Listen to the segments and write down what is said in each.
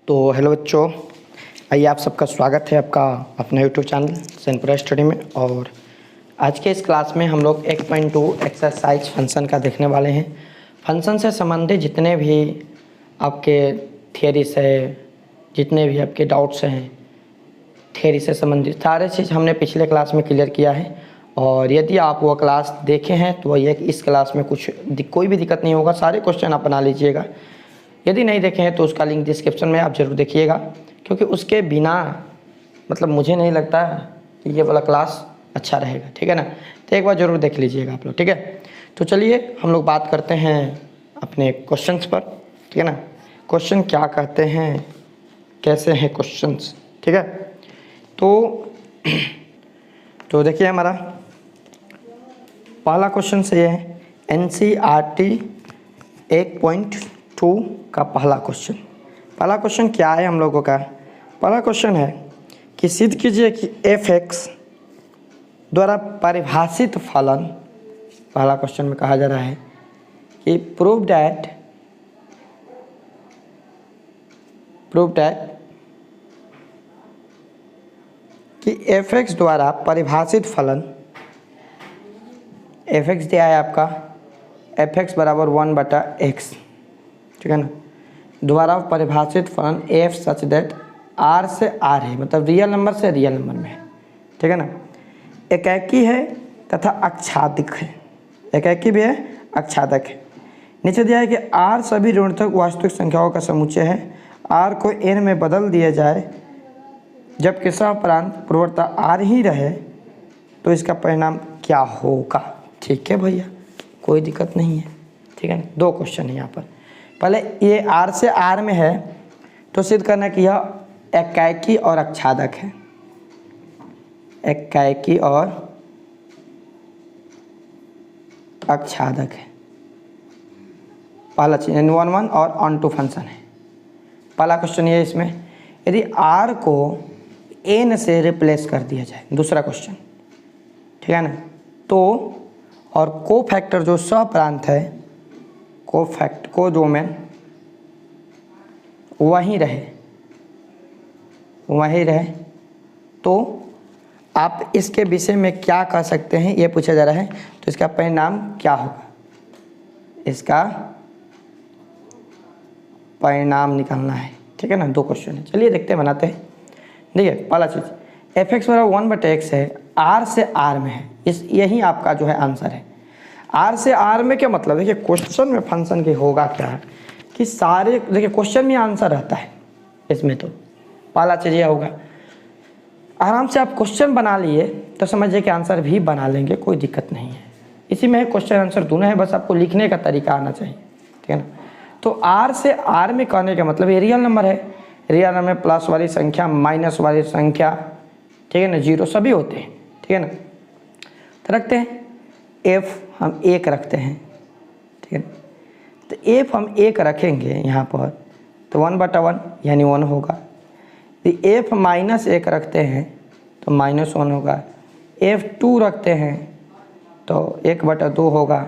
तो हेलो बच्चों, आइए आप सबका स्वागत है आपका अपना यूट्यूब चैनल सेनपुरा स्टडी में। और आज के इस क्लास में हम लोग 1.2 एक्सरसाइज फंक्शन का देखने वाले हैं। फंक्शन से संबंधित जितने भी आपके थियरीज है, जितने भी आपके डाउट्स हैं, थियरी से संबंधित सारे चीज़ हमने पिछले क्लास में क्लियर किया है। और यदि आप वो क्लास देखे हैं तो वही है कि इस क्लास में कोई भी दिक्कत नहीं होगा, सारे क्वेश्चन आप बना लीजिएगा। यदि नहीं देखे हैं तो उसका लिंक डिस्क्रिप्शन में आप ज़रूर देखिएगा, क्योंकि उसके बिना मुझे नहीं लगता कि ये वाला क्लास अच्छा रहेगा। ठीक है ना, तो एक बार ज़रूर देख लीजिएगा आप लोग। ठीक है, तो चलिए हम लोग बात करते हैं अपने क्वेश्चंस पर। ठीक है ना, क्वेश्चन क्या कहते हैं, कैसे हैं क्वेश्चंस। ठीक है, तो देखिए हमारा पहला क्वेश्चन से ये है NCERT 1.2 का पहला क्वेश्चन क्या है हम लोगों का। पहला क्वेश्चन है कि सिद्ध कीजिए कि f(x) द्वारा परिभाषित फलन, पहला क्वेश्चन में कहा जा रहा है कि प्रूव दैट कि f(x) द्वारा परिभाषित फलन, f(x) दिया है आपका f(x) बराबर 1/x। ठीक है ना, द्वारा परिभाषित फलन f सच दैट r से r है, मतलब रियल नंबर से रियल नंबर में है। ठीक है ना, एकाकी है तथा अक्षादिक है, एकाकी भी है, अक्षादक है। नीचे दिया है कि r सभी ऋणात्मक वास्तविक संख्याओं का समुच्चय है, r को n में बदल दिया जाए जबकि सह-प्रांत पूर्वता r ही रहे तो इसका परिणाम क्या होगा। ठीक है भैया, कोई दिक्कत नहीं है। ठीक है ना, दो क्वेश्चन है यहाँ पर। पहले ये r से r में है तो सिद्ध करना कि यह एकाकी और अक्षादक है, एकाकी और अक्षादक है। पहला चीज N11 और ऑन टू फंक्शन है। पहला क्वेश्चन ये इसमें यदि r को n से रिप्लेस कर दिया जाए, दूसरा क्वेश्चन। ठीक है ना, तो और को फैक्टर जो सह-प्रांत है, को डोमेन वहीं रहे तो आप इसके विषय में क्या कह सकते हैं, ये पूछा जा रहा है। तो इसका परिणाम क्या होगा, इसका परिणाम निकालना है। ठीक है ना, दो क्वेश्चन है, चलिए देखते हैं, बनाते हैं। देखिए पहला चीज़ f(x) बराबर 1/x है, r से r में है, यही आपका जो है आंसर है। r से r में क्या मतलब, देखिए क्वेश्चन में फंक्शन के होगा क्या है कि सारे, देखिए क्वेश्चन में आंसर रहता है इसमें। तो पहला चीज़ ये होगा, आराम से आप क्वेश्चन बना लिए तो समझिए कि आंसर भी बना लेंगे, कोई दिक्कत नहीं है। इसी में क्वेश्चन आंसर दोनों है, बस आपको लिखने का तरीका आना चाहिए। ठीक है ना, तो r से r में कहने का मतलब ये रियल नंबर है, रियल नंबर में प्लस वाली संख्या, माइनस वाली संख्या, ठीक है ना, जीरो सभी होते हैं। ठीक है ना, तो रखते हैं f हम 1 रखते हैं। ठीक है, तो f हम 1 रखेंगे यहाँ पर तो 1/1 यानी 1 होगा। यदि f -1 रखते हैं तो -1 होगा, f2 रखते हैं तो 1/2 होगा,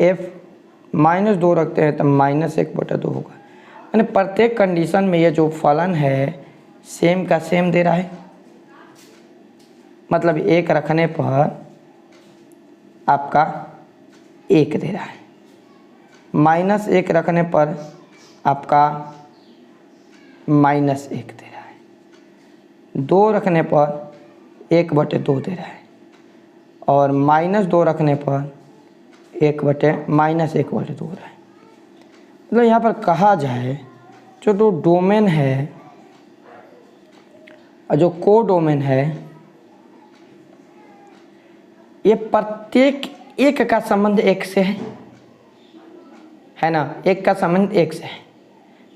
f -2 रखते हैं तो -1/2 होगा। यानी प्रत्येक कंडीशन में ये जो फलन है सेम का सेम दे रहा है, मतलब 1 रखने पर आपका 1 दे रहा है, -1 रखने पर आपका -1 दे रहा है, 2 रखने पर 1/2 दे रहा है, और -2 रखने पर -1/2 हो रहा है। मतलब यहाँ पर कहा जाए जो डोमेन है और जो को डोमेन है, ये प्रत्येक एक का संबंध 1 से है ना, एक का संबंध 1 से है।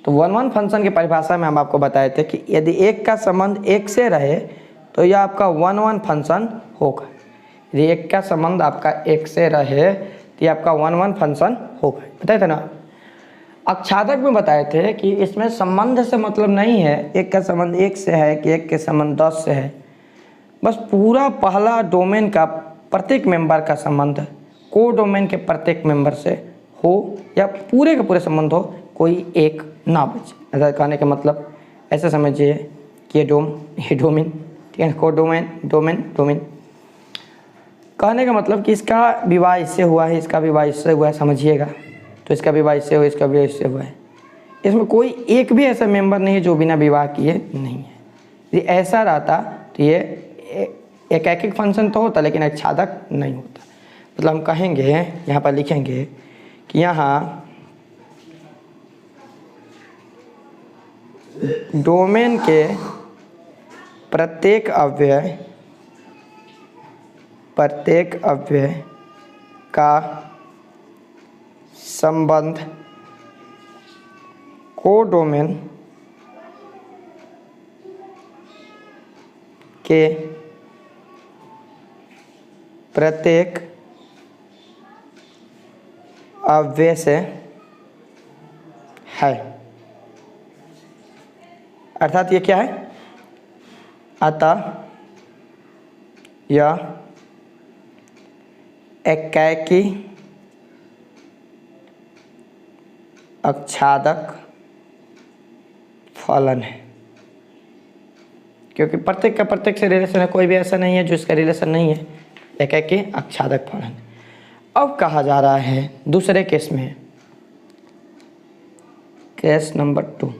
तो 1 फंक्शन की परिभाषा में हम आपको बताए थे कि यदि एक का संबंध 1 से रहे तो यह आपका 1 फंक्शन होगा। यदि एक का संबंध आपका 1 से रहे तो यह आपका 1 फंक्शन होगा, बताए थे ना। अक्षादक में बताए थे कि इसमें संबंध से मतलब नहीं है, एक का संबंध 1 से है कि एक के संबंध 10 से है, बस पूरा पहला डोमेन का प्रत्येक मेंबर का संबंध को डोमेन के प्रत्येक मेंबर से हो या पूरे के पूरे संबंध हो, कोई एक ना बचे। ऐसा कहने का मतलब ऐसा समझिए कि ये डोमेन, ठीक है, कोडोमेन, डोमेन। कहने का मतलब कि इसका विवाह इससे हुआ है, इसका विवाह इससे हुआ है, समझिएगा। तो इसका विवाह इससे हुआ है, इसका विवाह इससे हुआ है। इसमें कोई एक भी ऐसा मेंबर नहीं है जो बिना विवाह किए नहीं है। यदि ऐसा रहता तो ये एक फंक्शन तो होता लेकिन आच्छादक नहीं होता। मतलब हम कहेंगे, यहाँ पर लिखेंगे कि यहाँ डोमेन के प्रत्येक अव्यय का संबंध कोडोमेन के प्रत्येक अव्यय से है। अर्थात ये क्या है? अतः यह एकाकी आच्छादक फलन है, क्योंकि प्रत्येक का प्रत्येक से रिलेशन है, कोई भी ऐसा नहीं है जो इसका रिलेशन नहीं है। एकाकी आच्छादक फलन। अब कहा जा रहा है दूसरे केस में, केस नंबर 2।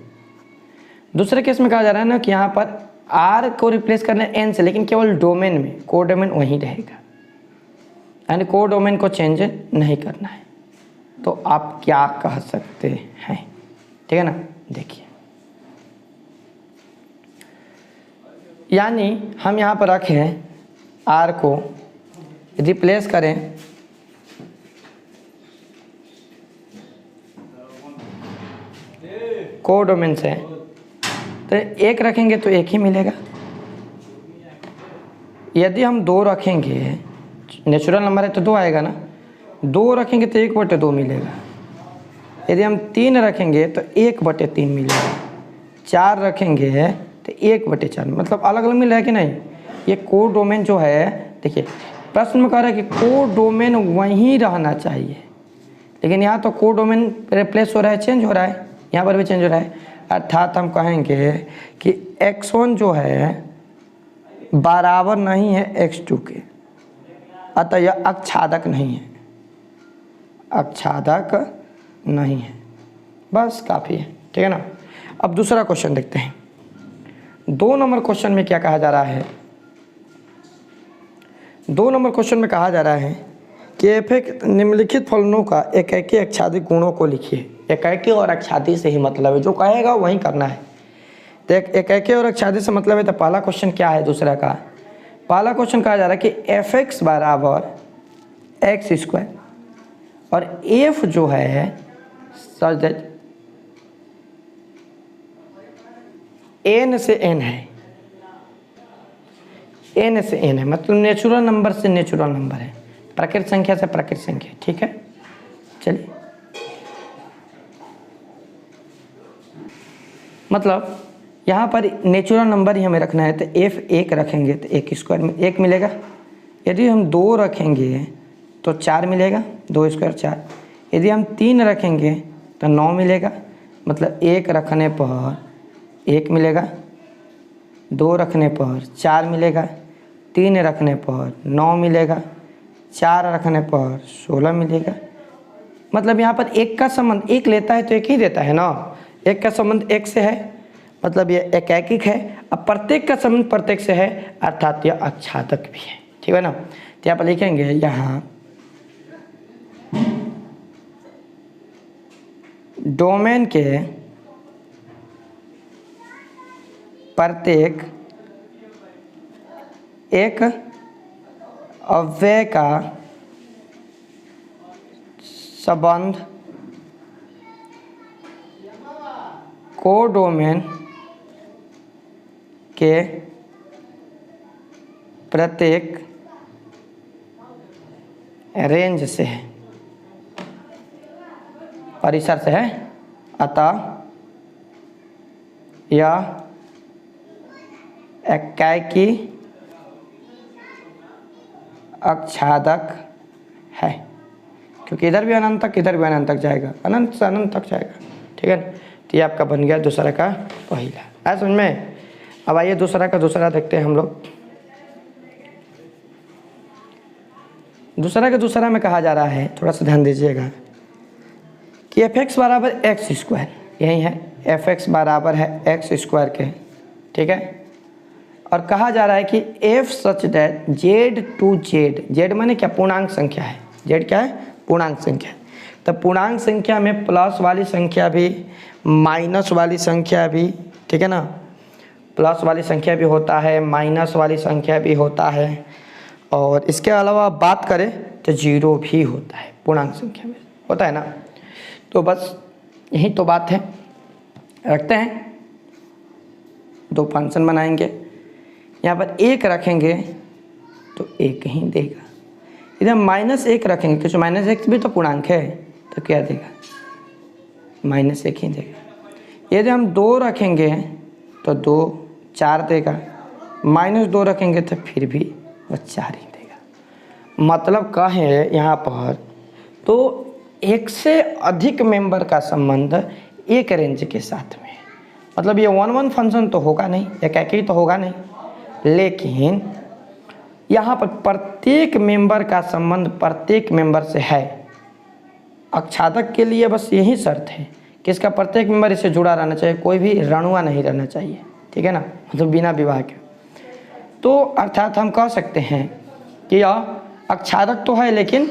दूसरे केस में कहा जा रहा है ना कि यहाँ पर R को रिप्लेस करना है N से, लेकिन केवल डोमेन में, कोडोमेन वहीं रहेगा, यानी कोडोमेन को चेंज नहीं करना है। तो आप क्या कह सकते हैं? ठीक है ना, देखिए, यानी हम यहाँ पर रखें R को रिप्लेस करें कोडोमेन से, तो एक रखेंगे तो एक ही मिलेगा। यदि हम 2 रखेंगे, नेचुरल नंबर है तो 2 आएगा ना, 2 रखेंगे तो 1/2 मिलेगा। यदि हम 3 रखेंगे तो 1/3 मिलेगा। 4 रखेंगे तो 1/4, मतलब अलग अलग मिल रहा है कि नहीं। ये कोडोमेन जो है, देखिए प्रश्न में कह रहा है कि कोडोमेन वहीं रहना चाहिए, लेकिन यहाँ तो कोडोमेन रिप्लेस हो रहा है, चेंज हो रहा है, यहाँ पर भी चेंज हो रहा है। अर्थात हम कहेंगे कि x1 जो है बराबर नहीं है x2 के, अतः यह आच्छादक नहीं है, आच्छादक नहीं है। बस काफ़ी है, ठीक है ना। अब दूसरा क्वेश्चन देखते हैं। 2 नंबर क्वेश्चन में क्या कहा जा रहा है? 2 नंबर क्वेश्चन में कहा जा रहा है कि f निम्नलिखित फलनों का एकाकी आच्छादित गुणों को लिखिए। एकाकी और आच्छादित से ही मतलब है, जो कहेगा वही करना है। तो एकाकी और आच्छादित से मतलब है, तो पहला क्वेश्चन क्या है? दूसरा का पहला क्वेश्चन कहा जा रहा है कि f(x) बराबर x² और f जो है सच दैट n से n है, n से n है, मतलब नेचुरल नंबर से नेचुरल नंबर है, प्राकृत संख्या से प्राकृत संख्या। ठीक है, चलिए, मतलब यहाँ पर नेचुरल नंबर ही हमें रखना है, तो f 1 रखेंगे तो 1² में 1 मिलेगा। यदि हम 2 रखेंगे तो 4 मिलेगा, 2² 4। यदि हम 3 रखेंगे तो 9 मिलेगा, मतलब 1 रखने पर 1 मिलेगा, 2 रखने पर 4 मिलेगा, 3 रखने पर 9 मिलेगा, 4 रखने पर 16 मिलेगा। मतलब यहाँ पर 1 का संबंध 1 लेता है तो 1 ही देता है ना, 1 का संबंध 1 से है, मतलब ये एकैकिक है। अब प्रत्येक का संबंध प्रत्येक से है, अर्थात यह आच्छादक भी है। ठीक है ना, तो यहाँ पर लिखेंगे, यहाँ डोमेन के प्रत्येक एक अव्यय का संबंध कोडोमेन के प्रत्येक रेंज से है, परिसर से है, अतः यह एकाकी आच्छादक है, क्योंकि इधर भी अनंत तक, इधर भी अनंत तक जाएगा, अनंत से अनंत तक जाएगा। ठीक है, तो ये आपका बन गया दूसरा का पहला। आया समझ में? अब आइए दूसरा का दूसरा देखते हैं हम लोग। दूसरा का दूसरा में कहा जा रहा है, थोड़ा सा ध्यान दीजिएगा कि एफ एक्स बराबर एक्स स्क्वायर, यही है एफ एक्स बराबर है एक्स स्क्वायर के, ठीक है। और कहा जा रहा है कि F such that Z to Z, Z माने क्या? पूर्णांक संख्या है। जेड क्या है? पूर्णांक संख्या। तो पूर्णांक संख्या में प्लस वाली संख्या भी, माइनस वाली संख्या भी, ठीक है ना, प्लस वाली संख्या भी होता है, माइनस वाली संख्या भी होता है, और इसके अलावा बात करें तो जीरो भी होता है, पूर्णांक संख्या में होता है ना। तो बस यही तो बात है। रखते हैं, दो फंक्शन बनाएंगे, यहाँ पर एक रखेंगे तो एक ही देगा, इधर माइनस एक रखेंगे तो माइनस एक भी तो पूर्णांक है, तो क्या देगा? माइनस एक ही देगा। यदि हम दो रखेंगे तो दो चार देगा, माइनस दो रखेंगे तो फिर भी वह चार ही देगा। मतलब कहें यहाँ पर तो एक से अधिक मेंबर का संबंध एक रेंज के साथ में, मतलब ये वन वन फंक्शन तो होगा नहीं, एक ही तो होगा नहीं, लेकिन यहाँ पर प्रत्येक मेंबर का संबंध प्रत्येक मेंबर से है। अक्षादक के लिए बस यही शर्त है कि इसका प्रत्येक मेंबर इससे जुड़ा रहना चाहिए, कोई भी रणुआ नहीं रहना चाहिए, ठीक है ना, मतलब बिना विवाह के। तो अर्थात हम कह सकते हैं कि यह अक्षादक तो है, लेकिन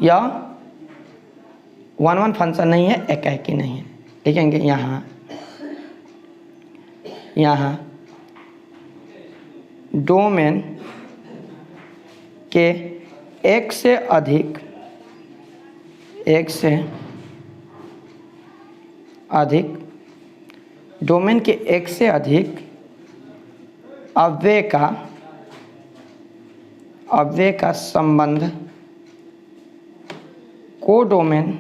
यह वन वन फंक्शन नहीं है, एक ही नहीं है। लिखेंगे यहाँ डोमेन के एक से अधिक डोमेन के एक से अधिक अव्यय का संबंध कोडोमेन,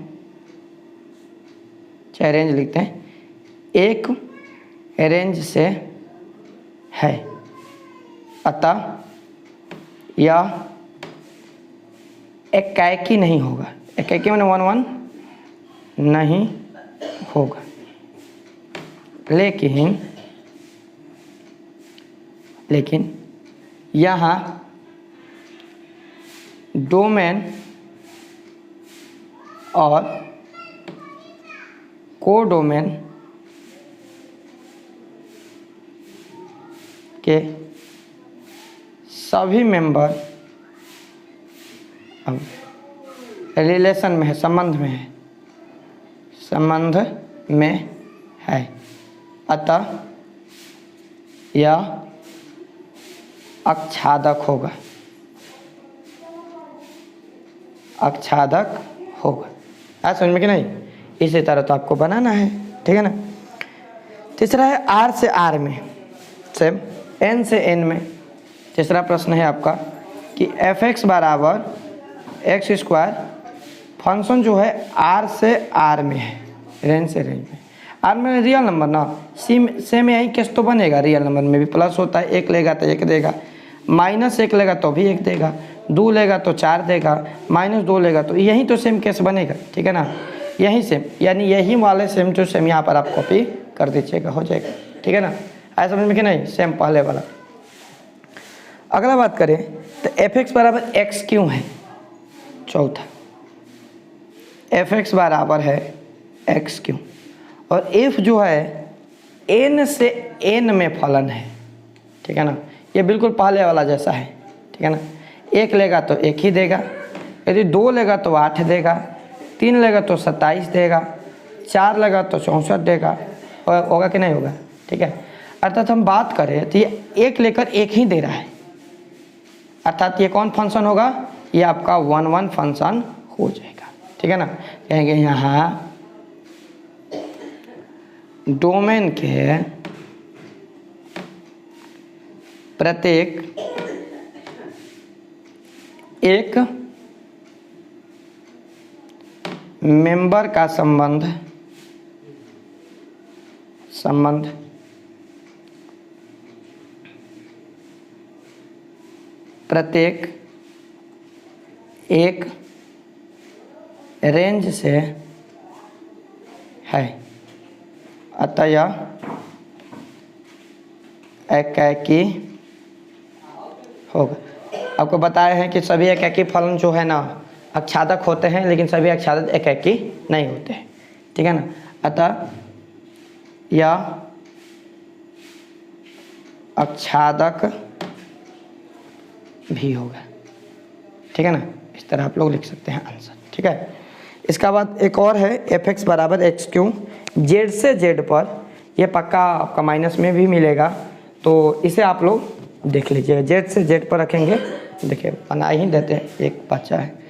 चाहे रेंज लिखते हैं, एक रेंज से है, अतः यह एकाएकी नहीं होगा। एकाएकी मैंने वन वन नहीं होगा, लेकिन यहाँ डोमेन और कोडोमेन के सभी मेंबर अब रिलेशन में है, संबंध में है, अतः यह आच्छादक होगा। आज समझ में कि नहीं? इसी तरह तो आपको बनाना है, ठीक है ना। तीसरा है आर से आर में, सेम एन से एन में। तीसरा प्रश्न है आपका कि एफ एक्स बराबर एक्स स्क्वायर फंक्शन जो है आर से आर में है, रेंज से रेंज में। आर में रियल नंबर ना, सेम यही केस तो बनेगा, रियल नंबर में भी प्लस होता है, एक लेगा तो एक देगा, माइनस एक लेगा तो भी एक देगा, दो लेगा तो चार देगा, माइनस दो लेगा तो यही तो सेम केस बनेगा, ठीक है ना। यही सेम, यानी यही वाले सेम टू सेम यहाँ पर आप कॉपी कर दीजिएगा, हो जाएगा, ठीक है ना। ऐसा समझ में कि नहीं? सेम पहले वाला। अगला बात करें तो एफ एक्स बराबर एक्स क्यों है? चौथा, एफ एक्स बराबर है एक्स क्यों, और एफ जो है एन से एन में फलन है, ठीक है ना। ये बिल्कुल पहले वाला जैसा है, ठीक है ना। एक लेगा तो एक ही देगा, यदि दो लेगा तो 8 देगा, 3 लेगा तो 27 देगा, 4 लेगा तो 64 देगा, और होगा कि नहीं होगा, ठीक है। अर्थात हम बात करें तो ये एक लेकर एक ही दे रहा है, अर्थात ये कौन फंक्शन होगा? ये आपका वन वन फंक्शन हो जाएगा, ठीक है ना। कहेंगे यहाँ डोमेन के प्रत्येक एक मेंबर का संबंध प्रत्येक एक रेंज से है, अतः यह एकाकी होगा। आपको बताया है कि सभी एकाकी फलन जो है ना आच्छादक होते हैं, लेकिन सभी आच्छादक एकाकी नहीं होते हैं, ठीक है ना। अतः यह आच्छादक भी होगा, ठीक है ना। इस तरह आप लोग लिख सकते हैं आंसर, ठीक है। इसका बाद एक और है fx बराबर एक्स क्यू जेड से जेड पर, यह पक्का आपका माइनस में भी मिलेगा, तो इसे आप लोग देख लीजिएगा। जेड से जेड पर रखेंगे, देखिए बना ही देते हैं, एक बच्चा है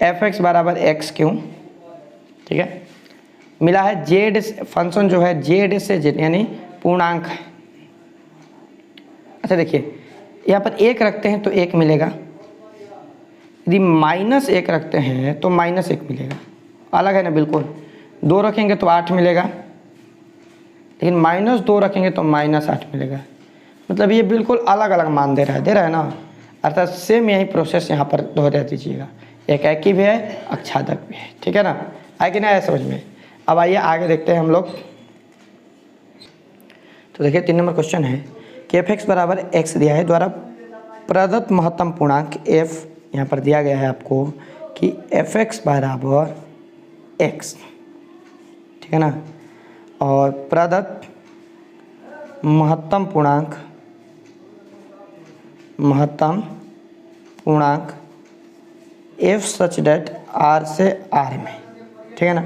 fx बराबर एक्स क्यू, ठीक है। मिला है जेड, फंक्शन जो है जेड से जेड यानी पूर्णांक है। अच्छा देखिए यहाँ पर एक रखते हैं तो एक मिलेगा, यदि -1 रखते हैं तो -1 मिलेगा, अलग है ना बिल्कुल। 2 रखेंगे तो 8 मिलेगा, लेकिन -2 रखेंगे तो -8 मिलेगा। मतलब ये बिल्कुल अलग अलग मान दे रहा है ना, अर्थात सेम यही प्रोसेस यहाँ पर दोहरा दीजिएगा। एकाकी भी है, आच्छादक भी है, ठीक है ना। आए कि नहीं आया समझ में। अब आइए आगे देखते हैं हम लोग। तो देखिए 3 नंबर क्वेश्चन है कि fx बराबर x दिया है, द्वारा प्रदत्त महत्तम पूर्णांक f, यहाँ पर दिया गया है आपको कि fx बराबर x, ठीक है ना, और प्रदत्त महत्तम पूर्णांक f सच डेट r से r में, ठीक है ना।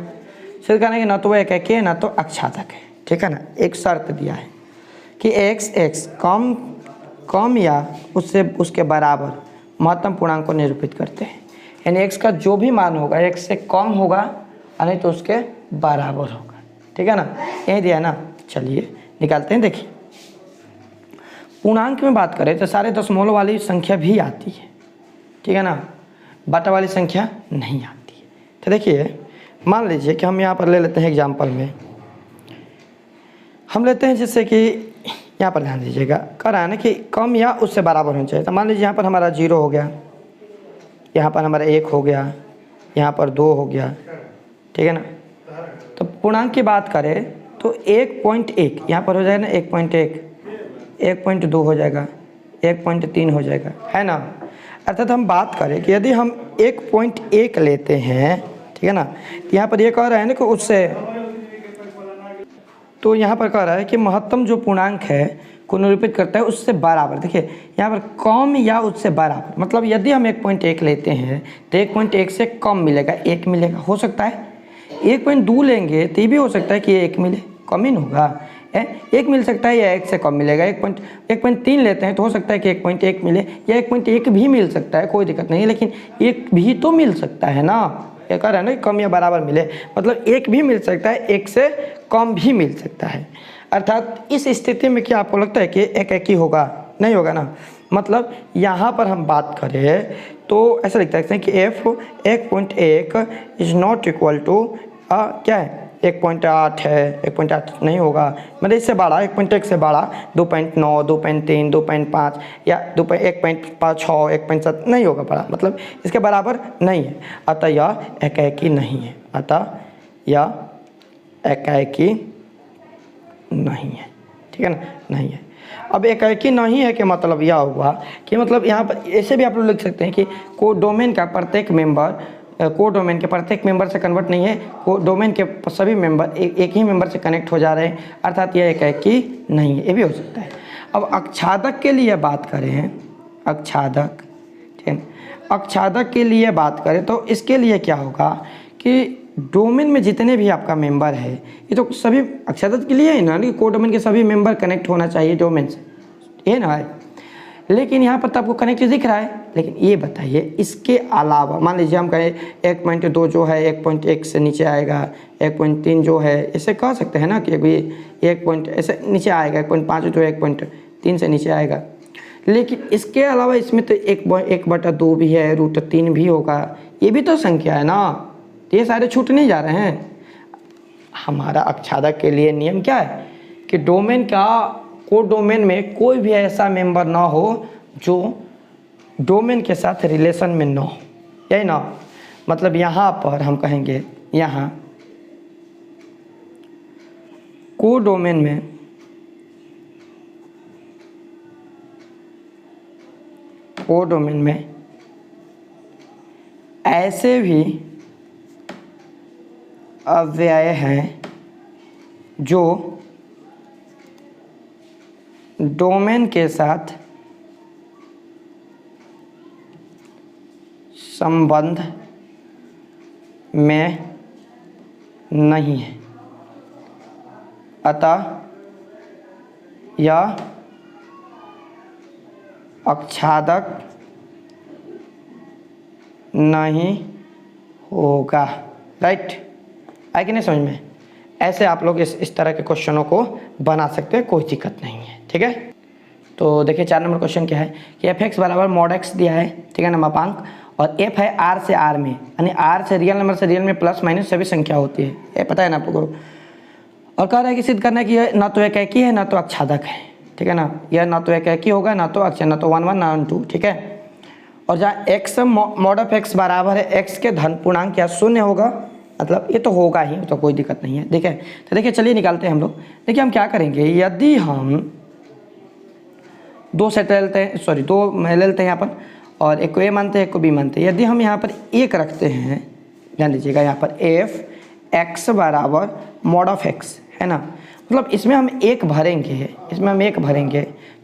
सिर्फ कहना है कि ना तो वो एकाकी है ना तो आच्छादक है, ठीक है ना। एक शर्त दिया है कि x कम या उससे उसके बराबर महत्तम पूर्णांक को निरूपित करते हैं, यानी x का जो भी मान होगा x से कम होगा और नहीं तो उसके बराबर होगा, ठीक है ना। यही दिया है ना। चलिए निकालते हैं। देखिए पूर्णांक में बात करें तो सारे दशमलव वाली संख्या भी आती है, ठीक है ना, बटा वाली संख्या नहीं आती है। तो देखिए मान लीजिए कि हम यहाँ पर ले लेते हैं एग्जाम्पल में, हम लेते हैं जैसे कि यहाँ पर ध्यान दीजिएगा, कह रहा है ना कि कम या उससे बराबर होना चाहिए। तो मान लीजिए यहाँ पर हमारा 0 हो गया, यहाँ पर हमारा 1 हो गया, यहाँ पर 2 हो गया, ठीक है ना। तो पूर्णांक की बात करें तो 1.1 यहाँ पर हो जाएगा ना, 1.1, 1.2 हो जाएगा, 1.3 हो जाएगा, है ना। अर्थात हम बात करें कि यदि हम 1.1 लेते हैं, ठीक है ना, यहाँ पर ये कह रहा है ना कि उससे, तो यहाँ पर कह रहा है कि महत्तम जो पूर्णांक है को निरूपित करता है उससे बराबर। देखिए यहाँ पर कम या उससे बराबर, मतलब यदि हम 1.1 लेते हैं तो 1.1 से कम मिलेगा, 1 मिलेगा, हो सकता है 1.2 लेंगे तो ये भी हो सकता है कि 1 मिले, कम ही होगा, 1 मिल सकता है या 1 से कम मिलेगा। 1.3 लेते हैं तो हो सकता है कि 1.1 मिले या 1.1 भी मिल सकता है, कोई दिक्कत नहीं है, लेकिन 1 भी तो मिल सकता है ना। ये कह रहा है ना कि कम या बराबर मिले, मतलब 1 भी मिल सकता है, 1 से कम भी मिल सकता है। अर्थात इस स्थिति में क्या आपको लगता है कि एकाकी होगा? नहीं होगा ना। मतलब यहाँ पर हम बात करें तो ऐसा लिखते हैं कि f 1.1 is not equal to क्या है 1.8 है, 1.8 नहीं होगा, मतलब इससे बड़ा 1.1 से बड़ा 2.9, 2.3, 2.5 या 1.5, 1.7 नहीं होगा बड़ा, मतलब इसके बराबर नहीं है। अतः यह एकाकी नहीं है, अतः यह एकाकी नहीं है, ठीक है ना, नहीं है। अब एकाकी नहीं है कि मतलब यह हुआ कि मतलब यहाँ पर ऐसे भी आप लोग लिख सकते हैं कि कोडोमेन का प्रत्येक मेंबर कोडोमेन के प्रत्येक मेंबर से कन्वर्ट नहीं है, कोडोमेन के सभी मेंबर एक ही मेंबर से कनेक्ट हो जा रहे हैं, अर्थात यह एकाकी नहीं है, ये भी हो सकता है। अब आच्छादक के लिए बात करें, आच्छादक, ठीक है, आच्छादक के लिए बात करें तो इसके लिए क्या होगा कि डोमेन में जितने भी आपका मेंबर है ये तो सभी आच्छादक के लिए है ना, कि कोडोमेन के सभी मेंबर कनेक्ट होना चाहिए डोमेन से, ये ना है। लेकिन यहाँ पर तो आपको कनेक्ट दिख रहा है, लेकिन ये बताइए इसके अलावा मान लीजिए हम कहें 1.2 जो है 1.1 से नीचे आएगा, 1.3 जो है इसे कह सकते हैं ना कि अभी 1 पॉइंट ऐसे नीचे आएगा, 1.5 जो 1.3 से नीचे आएगा। लेकिन इसके अलावा इसमें तो 1/2 भी है, √3 भी होगा, ये भी तो संख्या है ना, ये सारे छूट नहीं जा रहे हैं। हमारा आच्छादक के लिए नियम क्या है कि डोमेन का कोडोमेन में कोई भी ऐसा मेंबर ना हो जो डोमेन के साथ रिलेशन में ना हो, यही ना। मतलब यहाँ पर हम कहेंगे यहाँ कोडोमेन में ऐसे भी अव्यय हैं जो डोमेन के साथ संबंध में नहीं है, अतः यह आच्छादक नहीं होगा। राइट, आए कि नहीं समझ में? ऐसे आप लोग इस तरह के क्वेश्चनों को बना सकते हैं, कोई दिक्कत नहीं है। ठीक है, तो देखिए 4 नंबर क्वेश्चन क्या है कि एफ एक्स बराबर मॉड एक्स दिया है, ठीक है ना, मापांक, और एफ है आर से आर में, यानी आर से रियल नंबर से रियल में प्लस माइनस सभी संख्या होती है, ये पता है ना आप लोगों को। और कह रहा है कि सिद्ध करना है कि यह ना तो एकाकी है ना तो आच्छादक है, ठीक है ना, यह ना तो एकाकी होगा ना तो अक्षय, ना तो 1 1 ना 1 2, ठीक है। और जहाँ एक्स मॉड ऑफ एक्स बराबर है एक्स के धन पूर्णांक या शून्य होगा, मतलब ये तो होगा ही, तो कोई दिक्कत नहीं है। देखिए तो देखिए चलिए निकालते हैं हम लोग। देखिए हम क्या करेंगे, यदि हम दो सेट ले लेते हैं, सॉरी दो ले लेते हैं यहाँ पर, और एक को ए मानते हैं एक को बी मानते हैं। यदि हम यहाँ पर एक रखते हैं, ध्यान दीजिएगा, यहाँ पर एफ एक्स बराबर मॉड ऑफ एक्स है ना, मतलब इसमें हम एक भरेंगे,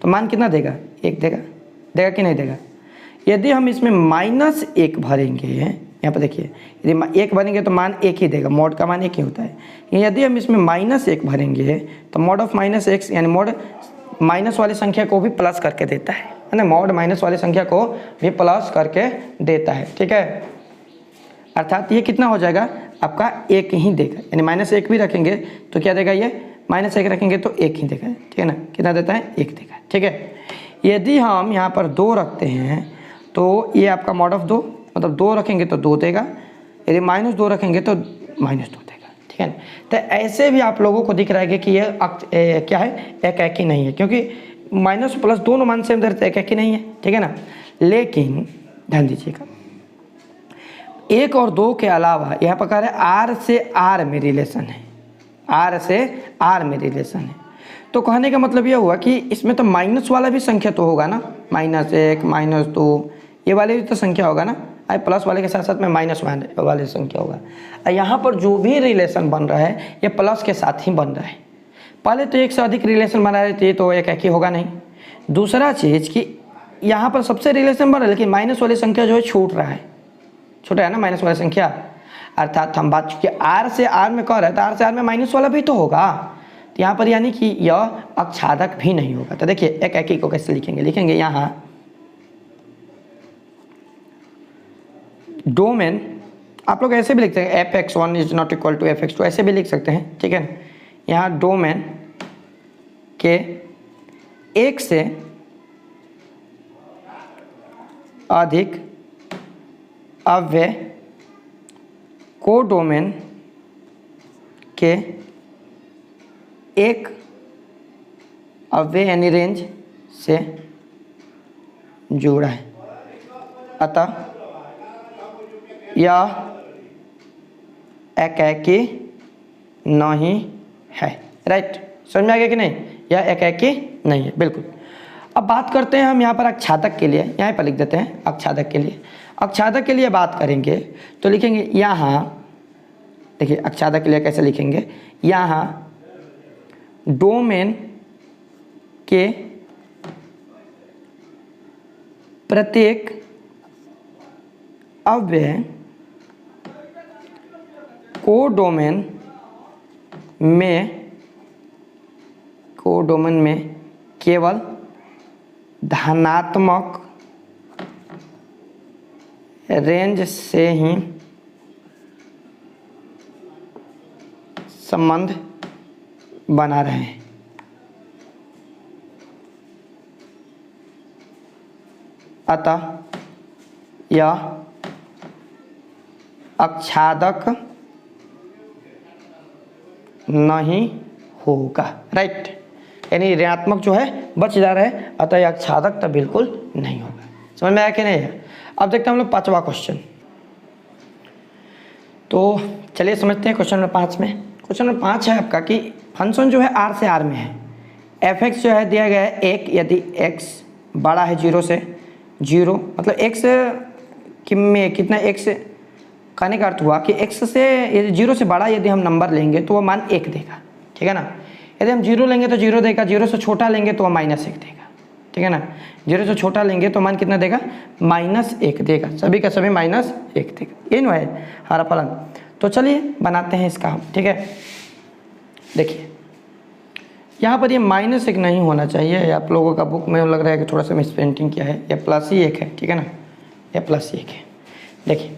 तो मान कितना देगा, एक देगा कि नहीं देगा। यदि हम इसमें -1 भरेंगे, यहाँ पर देखिए, यदि 1 भरेंगे तो मान 1 ही देगा, मॉड का मान 1 ही होता है। यदि हम इसमें -1 भरेंगे तो मॉड ऑफ -x, यानी मॉड माइनस वाली संख्या को भी प्लस करके देता है ना, मॉड माइनस वाली संख्या को भी प्लस करके देता है, ठीक है। अर्थात ये कितना हो जाएगा आपका, 1 ही देगा, यानी -1 भी रखेंगे तो क्या देगा, ये -1 रखेंगे तो 1 ही देगा, ठीक है ना, कितना देता है, 1 देगा, ठीक है। यदि हम यहाँ पर 2 रखते हैं तो ये आपका मॉड ऑफ 2, मतलब 2 रखेंगे तो 2 देगा, यदि -2 रखेंगे तो -2 देगा, ठीक है ना। तो ऐसे भी आप लोगों को दिख रहा है कि ये क्या है, एकाकी नहीं है, क्योंकि माइनस प्लस दोनों मान से अंदर एकाकी नहीं है, ठीक है ना। लेकिन ध्यान दीजिएगा, 1 और 2 के अलावा यहाँ पर कह रहे हैं आर से आर में रिलेशन है, आर से आर में रिलेशन है। तो कहने का मतलब यह हुआ कि इसमें तो माइनस वाला भी संख्या तो होगा ना, -1 -2 ये वाले भी तो संख्या होगा ना, आई प्लस वाले के साथ साथ में माइनस वाले संख्या होगा। यहाँ पर जो भी रिलेशन बन रहा है ये प्लस के साथ ही बन रहा है। पहले तो एक से अधिक रिलेशन बना रहे थे तो एक ही होगा नहीं। दूसरा चीज़ कि यहाँ पर सबसे रिलेशन बन रहा है, लेकिन माइनस वाली संख्या जो है छूट रहा है, छोटा है ना माइनस वाली संख्या। अर्थात हम बात चूँकि आर से आर में कह रहे हैं तो आर से आर में माइनस वाला भी तो होगा, तो यहाँ पर यानी कि यह आच्छादक भी नहीं होगा। तो देखिए एकाकी को कैसे लिखेंगे, यहाँ डोमेन आप लोग ऐसे भी लिखते हैं, f(x1) is not equal to f(x2), ऐसे भी लिख सकते हैं, ठीक है। यहाँ डोमेन के एक से अधिक अव्यय कोडोमेन के एक अव्यय यानी रेंज से जुड़ा है, अतः यह एकाकी नहीं है। राइट, समझ में आ गया कि नहीं, यह एकाकी नहीं है, बिल्कुल। अब बात करते हैं हम यहाँ पर आच्छादक के लिए, यहाँ पर लिख देते हैं आच्छादक के लिए। आच्छादक के लिए बात करेंगे तो लिखेंगे यहाँ, देखिए आच्छादक के लिए कैसे लिखेंगे, यहाँ डोमेन के प्रत्येक अव्यय कोडोमेन में केवल धनात्मक रेंज से ही संबंध बना रहे हैं, अतः यह आच्छादक नहीं होगा। राइट, यानी ऋणात्मक जो है बच जा रहा है, अतः यह आच्छादक तो बिल्कुल नहीं होगा। समझ में आया कि नहीं है। अब देखते हैं हम लोग 5वां क्वेश्चन। तो चलिए समझते हैं क्वेश्चन नंबर 5 में। क्वेश्चन नंबर 5 है आपका कि फंक्शन जो है आर से आर में है। एफ एक्स जो है दिया गया है 1, यदि एक्स बड़ा है 0 से, 0 मतलब एक्स में कितना, एक्स कहने का अर्थ हुआ कि एक्स से यदि 0 से बड़ा यदि हम नंबर लेंगे तो वो मान 1 देगा, ठीक है ना। यदि हम 0 लेंगे तो 0 देगा, 0 से छोटा लेंगे तो वह -1 देगा, ठीक है ना। 0 से छोटा लेंगे तो मान कितना देगा, -1 देगा, सभी का सभी -1 देगा। ये ना है हमारा फलन। तो चलिए बनाते हैं इसका हम, ठीक है। देखिए यहाँ पर ये -1 नहीं होना चाहिए, आप लोगों का बुक में लग रहा है कि थोड़ा सा मिस प्रिंटिंग किया है, ये +1 है, ठीक है ना, ये +1 है। देखिए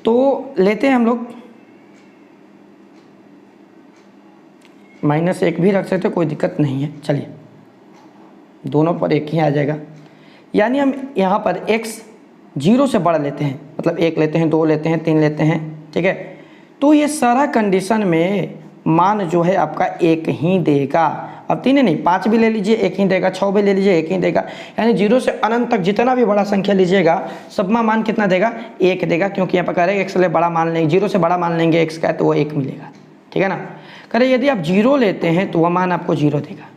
तो लेते हैं हम लोग, -1 भी रख सकते, कोई दिक्कत नहीं है। चलिए दोनों पर 1 ही आ जाएगा, यानी हम यहाँ पर x 0 से बड़ा लेते हैं, मतलब 1 लेते हैं, 2 लेते हैं, 3 लेते हैं, ठीक है। तो ये सारा कंडीशन में मान जो है आपका 1 ही देगा। अब 3 नहीं 5 भी ले लीजिए 1 ही देगा, 6 भी ले लीजिए 1 ही देगा, यानी 0 से अनंत तक जितना भी बड़ा संख्या लीजिएगा सब में मान कितना देगा, 1 देगा, क्योंकि यहाँ पर कह रहे हैं x ले बड़ा मान लेंगे, 0 से बड़ा मान लेंगे x का तो वो 1 मिलेगा, ठीक है ना। कह रहे यदि आप 0 लेते हैं तो वह मान आपको 0 देगा।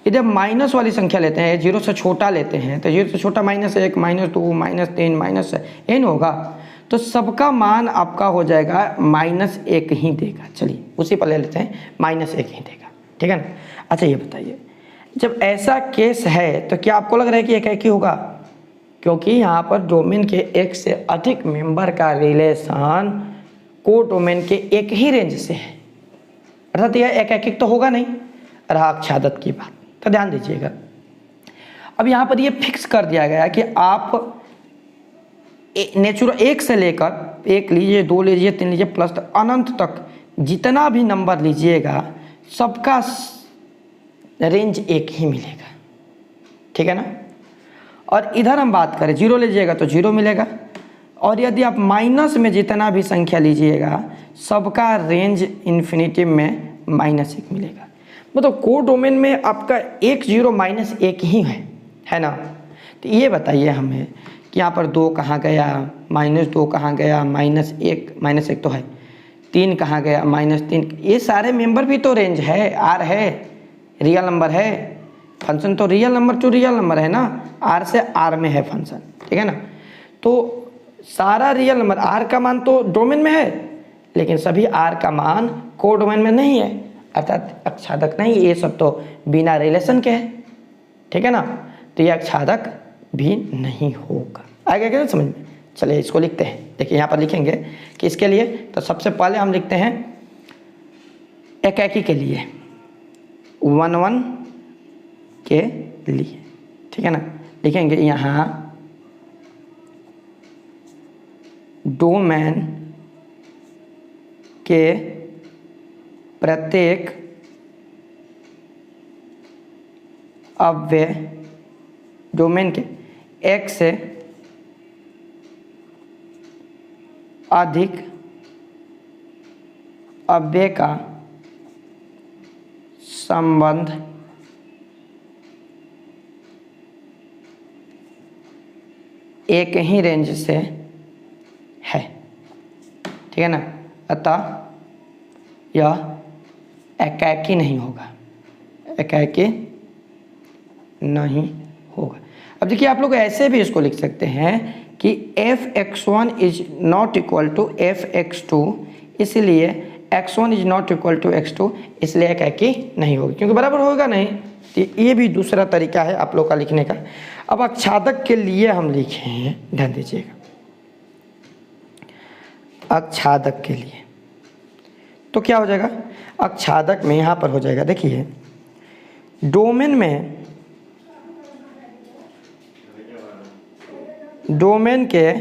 यदि आप माइनस वाली संख्या लेते हैं, 0 से छोटा लेते हैं तो 0 से छोटा -1, -2, -3, -n होगा, तो सबका मान आपका हो जाएगा -1 ही देगा। चलिए उसी पर ले लेते हैं, -1 ही देगा, ठीक है ना। अच्छा ये बताइए, जब ऐसा केस है तो क्या आपको लग रहा है कि एक ही होगा, क्योंकि यहाँ पर डोमेन के एक से अधिक मेंबर का रिलेशन को डोमेन के एक ही रेंज से है, अर्थात यह एक तो होगा नहीं। रहा आच्छादक की बात, तो ध्यान दीजिएगा। अब यहाँ पर ये फिक्स कर दिया गया कि आप नेचुरल 1 से लेकर 1 लीजिए, 2 लीजिए, 3 लीजिए, प्लस अनंत तक जितना भी नंबर लीजिएगा सबका रेंज 1 ही मिलेगा, ठीक है ना। और इधर हम बात करें 0 लीजिएगा तो 0 मिलेगा, और यदि आप माइनस में जितना भी संख्या लीजिएगा सबका रेंज इन्फिनिटी में -1 मिलेगा। मतलब को डोमेन में आपका 1 0 -1 ही है ना। तो ये बताइए हमें कि यहाँ पर 2 कहाँ गया, -2 कहाँ गया, -1 तो है, 3 कहाँ गया, -3, ये सारे मेंबर भी तो रेंज है, आर है, रियल नंबर है, फंक्शन तो real number two real number है ना, आर से आर में है फंक्शन, ठीक है ना। तो सारा रियल नंबर आर का मान तो डोमेन में है, लेकिन सभी आर का मान को डोमेन में नहीं है, अर्थात आच्छादक नहीं, ये सब तो बिना रिलेशन के है, ठीक है ना। तो ये आच्छादक भी नहीं होगा। आएगा क्या समझ में। चलिए इसको लिखते हैं। देखिए यहाँ पर लिखेंगे कि इसके लिए तो सबसे पहले हम लिखते हैं एकाकी के लिए 1 1 के लिए, ठीक है ना। लिखेंगे यहाँ डोमेन के प्रत्येक अव्यय डोमेन के 1 से अधिक अव्यय का संबंध एक ही रेंज से है, ठीक है ना। अतः यह एकाकी नहीं होगा, एकाकी नहीं होगा। अब देखिए आप लोग ऐसे भी इसको लिख सकते हैं कि f(x1) is not equal to f(x2), इसलिए x1 is not equal to x2, इसलिए एकाकी नहीं होगी, क्योंकि बराबर होगा नहीं। तो ये भी दूसरा तरीका है आप लोग का लिखने का। अब आच्छादक के लिए हम लिखे हैं, ध्यान दीजिएगा, आच्छादक के लिए तो क्या हो जाएगा, आच्छादक में यहाँ पर हो जाएगा, देखिए डोमेन के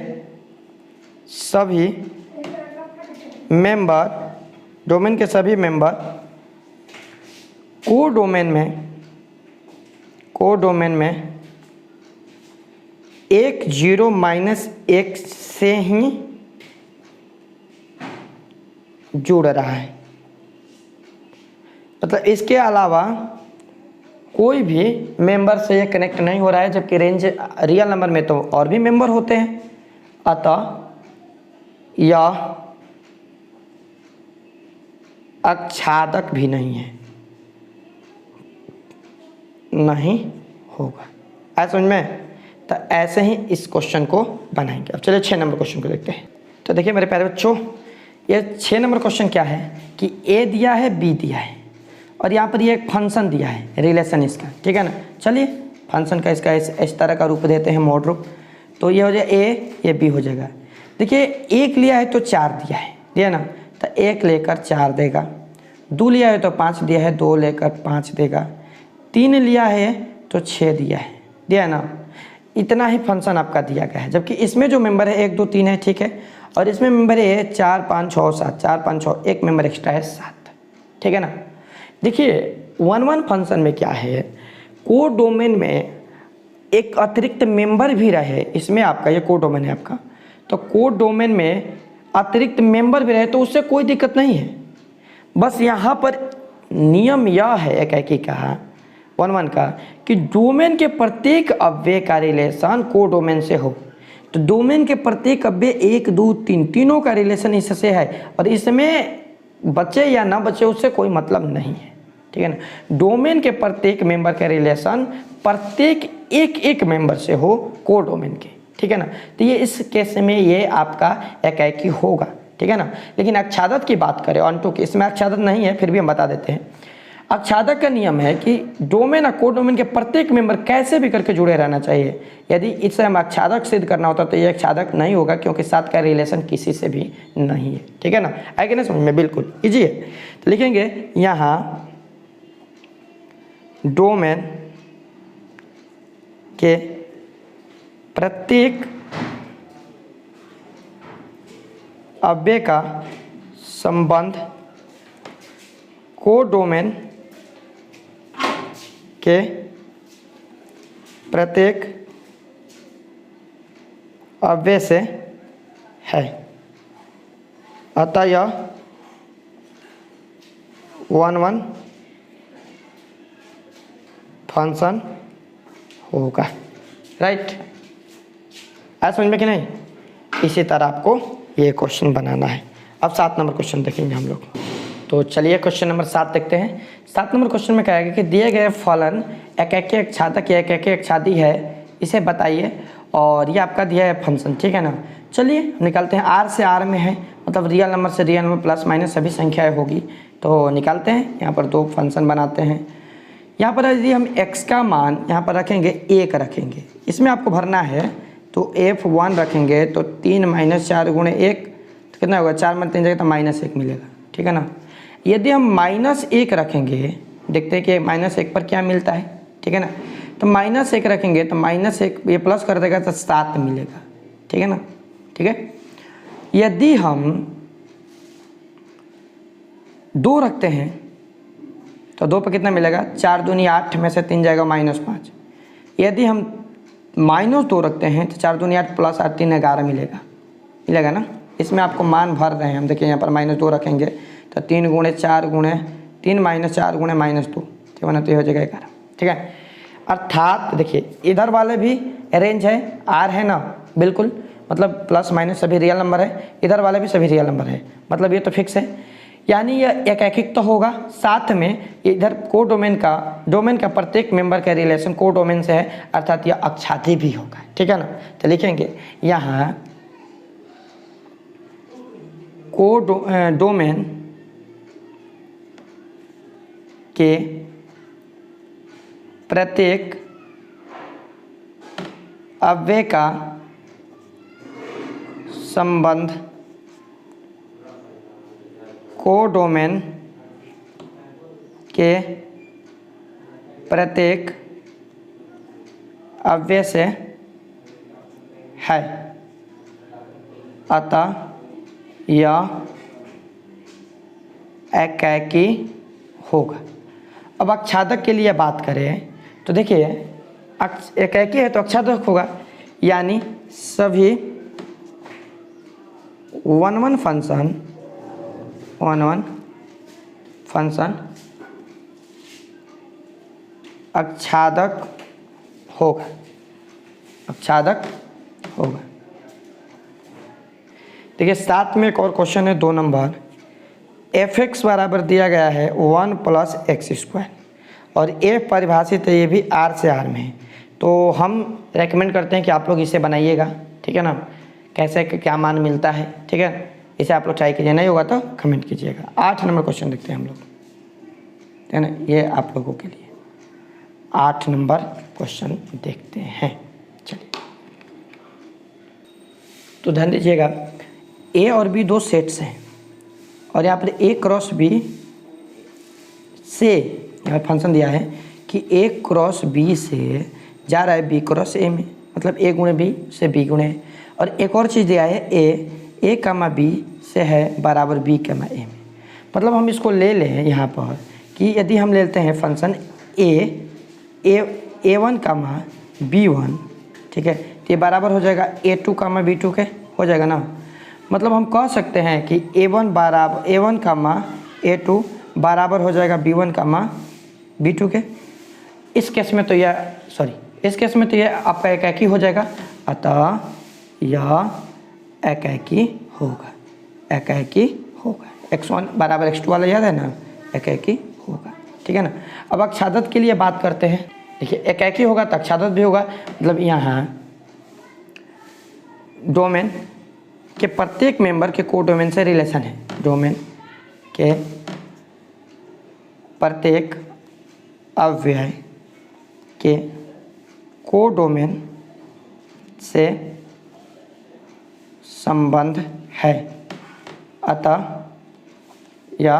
सभी मेंबर को डोमेन में 1 0 -1 से ही जुड़ रहा है। मतलब इसके अलावा कोई भी मेंबर से ये कनेक्ट नहीं हो रहा है, जबकि रेंज रियल नंबर में तो और भी मेंबर होते हैं। अतः यह आच्छादक भी नहीं है, नहीं होगा। ऐसा समझ में? तो ऐसे ही इस क्वेश्चन को बनाएंगे। अब चलिए 6 नंबर क्वेश्चन को देखते हैं। तो देखिए मेरे प्यारे बच्चों, ये 6 नंबर क्वेश्चन क्या है कि ए दिया है, बी दिया है, और यहाँ पर ये एक फंक्शन दिया है, रिलेशन इसका, ठीक है ना। चलिए फंक्शन का इसका इस तरह का रूप देते हैं, मोड रूप। तो ये हो जाए ए, ये बी हो जाएगा। देखिए 1 लिया है तो 4 दिया ना, तो 1 लेकर 4 देगा। 2 लिया है तो 5 दिया है, 2 लेकर 5 देगा। 3 लिया है तो 6 दिया है ना। इतना ही फंक्शन आपका दिया गया है, जबकि इसमें जो मेंबर है 1 2 3 है, ठीक है, और इसमें मेंबर है 4 5 6 7, 4 5 6, एक मेंबर एक्स्ट्रा है 7, ठीक है ना। देखिए 1 फंक्शन में क्या है, कोड डोमेन में एक अतिरिक्त मेंबर भी रहे, इसमें आपका ये कोड डोमेन है आपका, तो कोड डोमेन में अतिरिक्त मेंबर भी रहे तो उससे कोई दिक्कत नहीं है। बस यहाँ पर नियम यह है एक का 1 का कि डोमेन के प्रत्येक अव्यय का रिलेशन कोड डोमेन से हो। तो डोमेन के प्रत्येक अव्यय 1 2 3 तीनों का रिलेशन इससे है, और इसमें बचे या ना बचे उससे कोई मतलब नहीं है, ठीक है ना। डोमेन के प्रत्येक मेंबर का रिलेशन प्रत्येक एक मेंबर से हो कोड डोमेन के, ठीक है ना। तो ये इस केस में ये आपका एकाएकी होगा, ठीक है ना। लेकिन आच्छादक की बात करें ऑन2 की, इसमें आच्छादक नहीं है, फिर भी हम बता देते हैं। आच्छादक का नियम है कि डोमेन और कोड डोमेन के प्रत्येक मेंबर कैसे भी करके जुड़े रहना चाहिए। यदि इससे हम आच्छादक सिद्ध करना होता तो ये आच्छादक नहीं होगा, क्योंकि साथ का रिलेशन किसी से भी नहीं है, ठीक है ना। आगे ना समझ में, बिल्कुल इजी है। तो लिखेंगे यहाँ डोमेन के प्रत्येक अव्यय का संबंध कोड डोमेन के प्रत्येक अव्यय से है, अतः यह 1 फंक्शन होगा, राइट। ऐसा समझ में कि नहीं? इसी तरह आपको ये क्वेश्चन बनाना है। अब 7 नंबर क्वेश्चन देखेंगे हम लोग। तो चलिए क्वेश्चन नंबर 7 देखते हैं। 7 नंबर क्वेश्चन में क्या है कि दिए गए फलन एकाकी आच्छादक या एकाकी आच्छादी है, इसे बताइए, और ये आपका दिया है फंक्शन, ठीक है ना। चलिए निकालते हैं। आर से आर में है, मतलब रियल नंबर से रियल नंबर प्लस माइनस सभी संख्याएं होगी, तो निकालते हैं। यहाँ पर 2 फंक्शन बनाते हैं। यहाँ पर यदि हम x का मान यहाँ पर रखेंगे 1 रखेंगे, इसमें आपको भरना है, तो f1 रखेंगे तो 3 - 4 × 1 तो कितना होगा, 4 में 3 जगह तो -1 मिलेगा, ठीक है ना। यदि हम -1 रखेंगे, देखते हैं कि -1 पर क्या मिलता है, ठीक है ना। तो -1 रखेंगे तो -1 ये प्लस कर देगा तो 7 मिलेगा, ठीक है ना, ठीक है। यदि हम 2 रखते हैं तो 2 पर कितना मिलेगा, 4 दूनी 8 में से 3 जाएगा -5। यदि हम -2 रखते हैं तो 4 दूनी 8 + 8 3 11 मिलेगा ना। इसमें आपको मान भर रहे हैं हम, देखिए यहाँ पर -2 रखेंगे तो 3 × 4 × 3 - 4 × -2, ठीक है ना, तो ये हो जाएगा 11, ठीक है। अर्थात देखिए इधर वाले भी रेंज है, आर है ना, बिल्कुल, मतलब प्लस माइनस सभी रियल नंबर है, इधर वाले भी सभी रियल नंबर है, मतलब ये तो फिक्स है। यानी यह एकैकिक तो होगा, साथ में इधर को डोमेन का प्रत्येक मेंबर का रिलेशन को डोमेन से है, अर्थात यह आच्छादी भी होगा, ठीक है ना। तो लिखेंगे यहाँ को डोमेन के प्रत्येक अव्यय का संबंध कोडोमेन के प्रत्येक अव्यय से है, अतः यह एकैकी होगा। अब आच्छादक के लिए बात करें तो देखिए एकैकी है तो आच्छादक होगा, यानी सभी 1 फंक्शन आच्छादक होगा, देखिए साथ में एक और क्वेश्चन है 2 नंबर, fx बराबर दिया गया है 1 प्लस एक्स स्क्वायर और f परिभाषित है ये भी r से r में है। तो हम रेकमेंड करते हैं कि आप लोग इसे बनाइएगा, ठीक है ना, कैसे क्या मान मिलता है, ठीक है। इसे आप लोग ट्राई कीजिए, नहीं होगा तो कमेंट कीजिएगा। 8 नंबर क्वेश्चन देखते हैं हम लोग, है ना, ये आप लोगों के लिए 8 नंबर क्वेश्चन देखते हैं। चलिए, तो ध्यान दीजिएगा, ए और बी दो सेट्स हैं और यहाँ पर ए क्रॉस बी से यहाँ फंक्शन दिया है कि ए क्रॉस बी से जा रहा है बी क्रॉस ए में, मतलब ए गुणे बी से बी गुणे, और एक और चीज़ दिया है ए कमा बी से है बराबर बी कमा ए में। मतलब हम इसको ले लें यहाँ पर कि यदि हम लेते हैं फंक्शन ए वन कामा बी वन, ठीक है, तो ये बराबर हो जाएगा ए टू कामा बी टू के, हो जाएगा ना। मतलब हम कह सकते हैं कि ए वन कामा ए टू बराबर हो जाएगा B one comma B two के। इस केस में तो यह आपका एकाकी हो जाएगा, अतः यह एकाकी होगा। x1 बराबर x2 वाला याद है ना, एकाकी होगा, ठीक है ना। अब अक्षादत के लिए बात करते हैं। देखिए, एकाकी होगा तो अक्षादत भी होगा, मतलब यहाँ डोमेन के प्रत्येक मेंबर के कोडोमेन से रिलेशन है। डोमेन के प्रत्येक अव्यय के कोडोमेन से संबंध है, अतः यह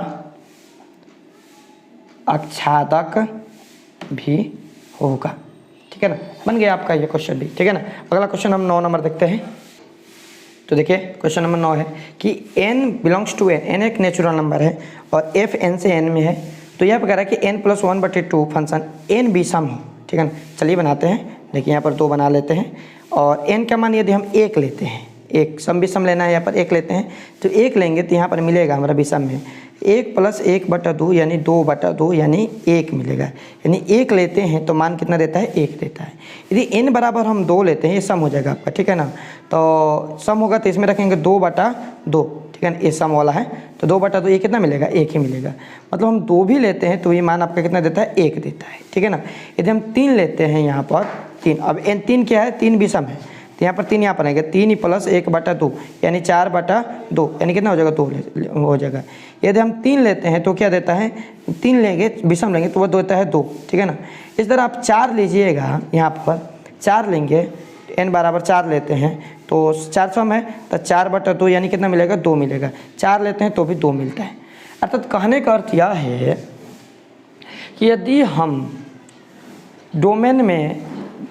अक्षादक भी होगा, ठीक है ना। बन गया आपका ये क्वेश्चन भी, ठीक है ना। अगला क्वेश्चन हम 9 नंबर देखते हैं। तो देखिए, क्वेश्चन नंबर 9 है कि n बिलोंग्स टू n एक नेचुरल नंबर है और f n से n में है। तो यह कह रहा है कि n + 1/2 फंक्शन n विषम हो, ठीक है ना। चलिए बनाते हैं। देखिए, यहाँ पर 2 बना लेते हैं और n का मान यदि हम 1 लेते हैं, एक सम विषम लेना है, यहाँ पर 1 लेते हैं, तो 1 लेंगे तो यहाँ पर मिलेगा हमारा विषम में 1 + 1/2 यानी 2/2 यानी 1 मिलेगा। यानी 1 लेते हैं तो मान कितना देता है, 1 देता है। यदि n बराबर हम 2 लेते हैं, ये सम हो जाएगा आपका, ठीक है ना। तो सम होगा तो इसमें रखेंगे 2/2, ठीक है ना, ये सम वाला है। तो 2/2 ये कितना मिलेगा, 1 ही मिलेगा। मतलब हम 2 भी लेते हैं तो ये मान आपका कितना देता है, 1 देता है, ठीक है ना। यदि हम 3 लेते हैं यहाँ पर 3, अब n 3 क्या है, 3 विषम है, तो यहाँ पर 3 यहाँ पर आएगा, 3 + 1/2 यानी 4/2 यानी कितना हो जाएगा, 2 हो जाएगा। यदि हम 3 लेते हैं तो क्या देता है, 3 लेंगे विषम लेंगे तो वह देता है 2, ठीक है ना। इस तरह आप 4 लीजिएगा, यहाँ पर 4 लेंगे, n बराबर 4 लेते हैं तो 4 सम है तो 4/2 यानी कितना मिलेगा, 2 मिलेगा। 4 लेते हैं तो भी 2 मिलता है। अर्थात कहने का अर्थ यह है कि यदि हम डोमेन में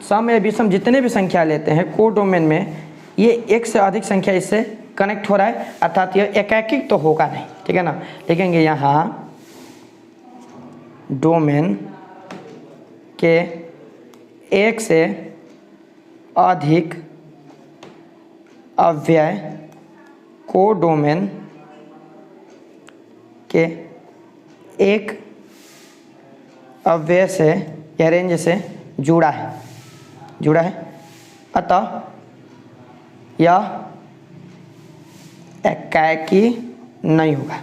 सम या विषम जितने भी संख्या लेते हैं, को डोमेन में ये एक से अधिक संख्या इससे कनेक्ट हो रहा है, अर्थात यह एकैकिक तो होगा नहीं, ठीक है ना। लिखेंगे यहाँ डोमेन के एक से अधिक अव्यय को डोमेन के एक अव्यय से या रेंज से जुड़ा है, अतः यह एकाकी नहीं होगा,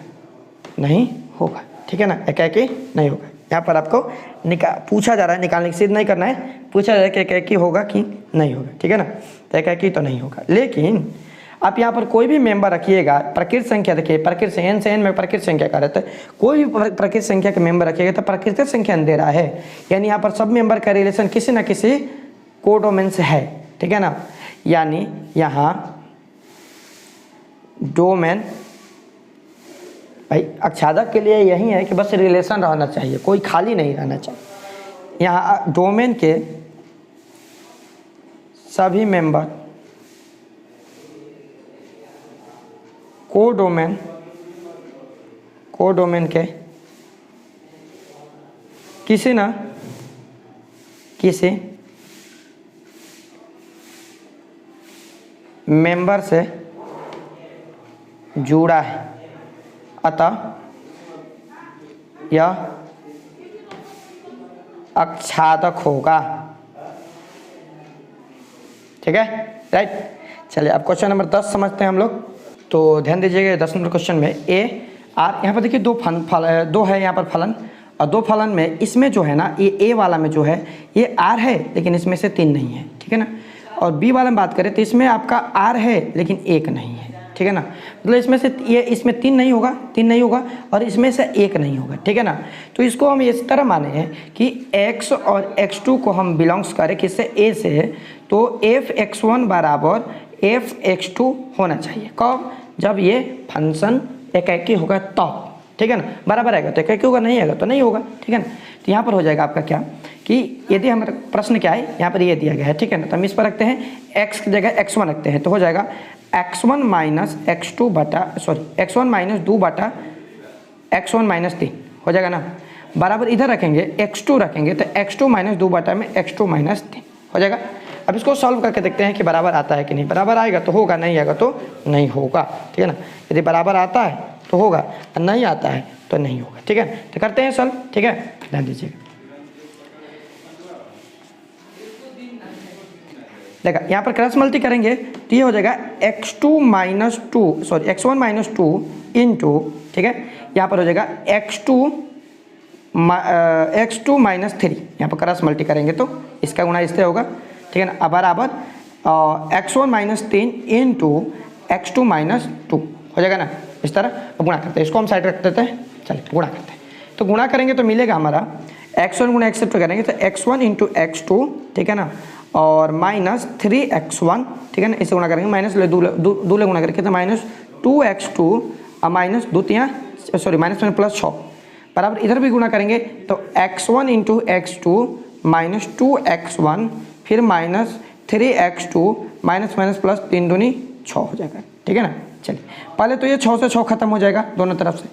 ठीक है ना, एकाकी नहीं होगा। यहाँ पर आपको पूछा जा रहा है, निकालने की सिद्ध नहीं करना है, पूछा जा रहा है कि एकाकी होगा कि नहीं होगा, ठीक है ना। तो एकाकी तो नहीं होगा। लेकिन आप यहाँ पर कोई भी मेंबर रखिएगा, प्रकृत संख्या, देखिए प्रकृत से n में प्रकृत संख्या का रहता है, कोई भी प्रकृत संख्या के मेंबर रखिएगा तो प्राकृतिक संख्या दे रहा है, यानी यहाँ पर सब मेंबर का रिलेशन किसी न किसी कोडोमेन से है, ठीक है ना। यानी यहाँ डोमेन, भाई अक्षादक के लिए यही है कि बस रिलेशन रहना चाहिए, कोई खाली नहीं रहना चाहिए। यहाँ डोमेन के सभी मेंबर कोडोमेन के किसी न किसी मेंबर से जुड़ा है, अतः यह अक्षादक होगा, ठीक है, राइट। चलिए अब क्वेश्चन नंबर 10 समझते हैं हम लोग। तो ध्यान दीजिएगा 10 नंबर क्वेश्चन में ए आर, यहाँ पर देखिए दो है यहाँ पर फलन, और दो फलन में इसमें जो है ना ये ए वाला में जो है ये आर है लेकिन इसमें से 3 नहीं है, ठीक है ना। और बी वाला में बात करें तो इसमें आपका आर है लेकिन 1 नहीं है, ठीक है ना। मतलब इसमें से ये इसमें 3 नहीं होगा और इसमें से 1 नहीं होगा, ठीक है ना। तो इसको हम इस तरह माने हैं कि x और x2 को हम बिलोंग्स करें किससे, a से, तो f(x1) बराबर f(x2) होना चाहिए। कब, जब ये फंक्शन एकाकी होगा तब, ठीक है ना। बराबर आएगा तो एकाकी होगा, नहीं आएगा तो नहीं होगा, ठीक है ना। तो यहाँ पर हो जाएगा आपका क्या कि यदि हमारा प्रश्न क्या है, यहाँ पर ये दिया गया है, ठीक है ना। तो हम इस पर रखते हैं x की जगह x1 रखते हैं, तो हो जाएगा x1 माइनस x2 बटा x1 माइनस 2 बटा x1 माइनस 3 हो जाएगा ना। बराबर इधर रखेंगे x2 रखेंगे तो x2 माइनस 2 बटा में x2 माइनस 3 हो जाएगा। अब इसको सॉल्व करके देखते हैं कि बराबर आता है कि नहीं। बराबर आएगा तो होगा, नहीं आएगा तो नहीं होगा, ठीक है ना। यदि बराबर आता है तो होगा और नहीं आता है तो नहीं होगा, ठीक है। तो करते हैं सॉल्व, ठीक है, ध्यान दीजिएगा। देखा यहाँ पर क्रॉस मल्टी करेंगे तो ये हो जाएगा x1 माइनस 2 इंटू, ठीक है, यहाँ पर हो जाएगा x2 माइनस 3, यहाँ पर क्रॉस मल्टी करेंगे तो इसका गुणा इससे होगा, ठीक है ना। अब बराबर x1 minus 3 into x2 minus 2 हो जाएगा ना। इस तरह गुणा करते हैं, इसको हम साइड रख देते हैं, चलिए गुणा करते हैं। तो गुणा करेंगे तो मिलेगा हमारा x1 गुणा x2 करेंगे तो x1 इंटू x2, ठीक है ना, और माइनस 3x1, ठीक है ना, इसे गुणा करेंगे माइनस दूले गुणा करके तो माइनस 2x2 और माइनस माइनस प्लस 6 बराबर इधर भी गुणा करेंगे तो x1 into x2 minus 2x1 फिर माइनस 3x2 माइनस प्लस 3 दूनी 6 हो जाएगा, ठीक है ना। चलिए पहले तो ये 6 से 6 खत्म हो जाएगा दोनों तरफ से,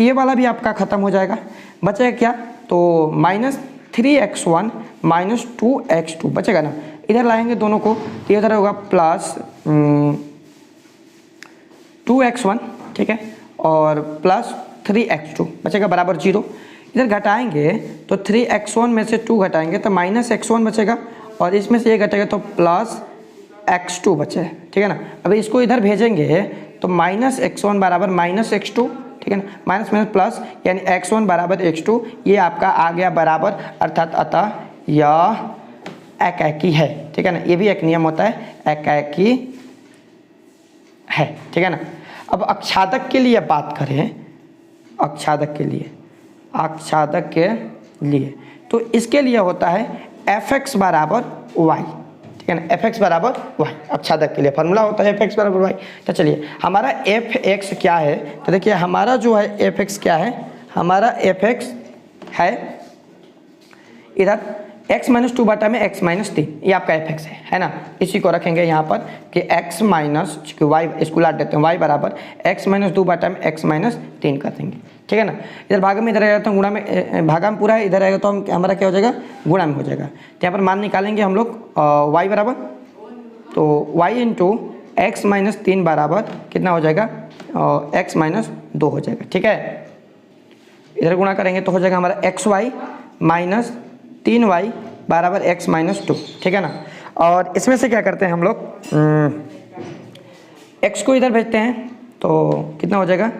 ये वाला भी आपका खत्म हो जाएगा, बचेगा क्या, तो माइनस 3x1 माइनस 2x2 बचेगा ना। इधर लाएंगे दोनों को तो इधर होगा प्लस 2x1, ठीक है, और प्लस 3x2 बचेगा बराबर 0। इधर घटाएंगे तो 3x1 में से 2 घटाएंगे तो माइनस x1 बचेगा और इसमें से ये घटेगा तो प्लस x2 बचे, ठीक है ना। अब इसको इधर भेजेंगे तो माइनस x1 बराबर माइनस x2, ठीक है ना, माइनस प्लस यानी x1 बराबर x2, ये आपका आ गया बराबर, अर्थात अतः यह एकाकी है, ठीक है ना। ये भी एक नियम होता है, एकाकी है, ठीक है ना। अब अक्षादक के लिए बात करें, अक्षादक के लिए तो इसके लिए होता है fx बराबर y, ठीक है ना, fx बराबर y अक्षादक के लिए फॉर्मूला होता है fx बराबर y। तो चलिए हमारा fx क्या है, तो देखिए हमारा जो है fx क्या है, हमारा fx है इधर x माइनस 2 बटा में x माइनस 3, ये आपका fx है ना। इसी को रखेंगे यहाँ पर कि x माइनस y, इसको लाट देते हैं y बराबर x माइनस 2 बटा में x माइनस 3 कर देंगे, ठीक है ना। इधर भागा में इधर आएगा तो गुणा में, भागा में पूरा है, इधर आएगा तो हम हमारा क्या हो जाएगा, गुणा में हो जाएगा। तो यहाँ पर मान निकालेंगे हम लोग y बराबर, तो y इंटू एक्स माइनस 3 बराबर कितना हो जाएगा, x माइनस 2 हो जाएगा, ठीक है। इधर गुणा करेंगे तो हो जाएगा हमारा xy माइनस 3y बराबर x माइनस 2, ठीक है ना। और इसमें से क्या करते हैं हम लोग, x को इधर भेजते हैं तो कितना हो जाएगा,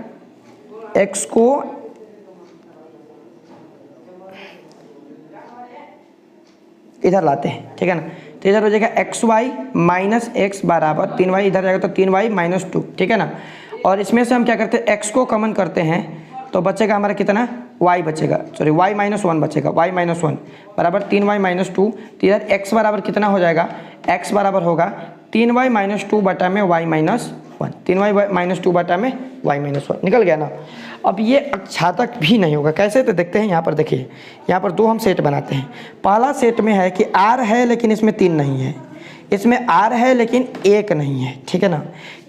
x को इधर लाते हैं, ठीक है ना। तो इधर हो जाएगा xy माइनस x बराबर 3y, इधर जाएगा तो 3y माइनस 2, ठीक है ना। और इसमें से हम क्या करते हैं, x को कॉमन करते हैं तो बचेगा हमारा कितना, y बचेगा, y माइनस 1 बचेगा, y माइनस 1 बराबर 3y माइनस 2। तो इधर x बराबर कितना हो जाएगा, x बराबर होगा 3y माइनस 2 बटा में y माइनस 1, 3y माइनस 2 बटा में y माइनस 1 निकल गया ना। अब ये अक्षादक भी नहीं होगा, कैसे, तो देखते हैं। यहाँ पर देखिए, यहाँ पर दो हम सेट बनाते हैं। पहला सेट में है कि r है लेकिन इसमें 3 नहीं है, इसमें r है लेकिन 1 नहीं है, ठीक है ना।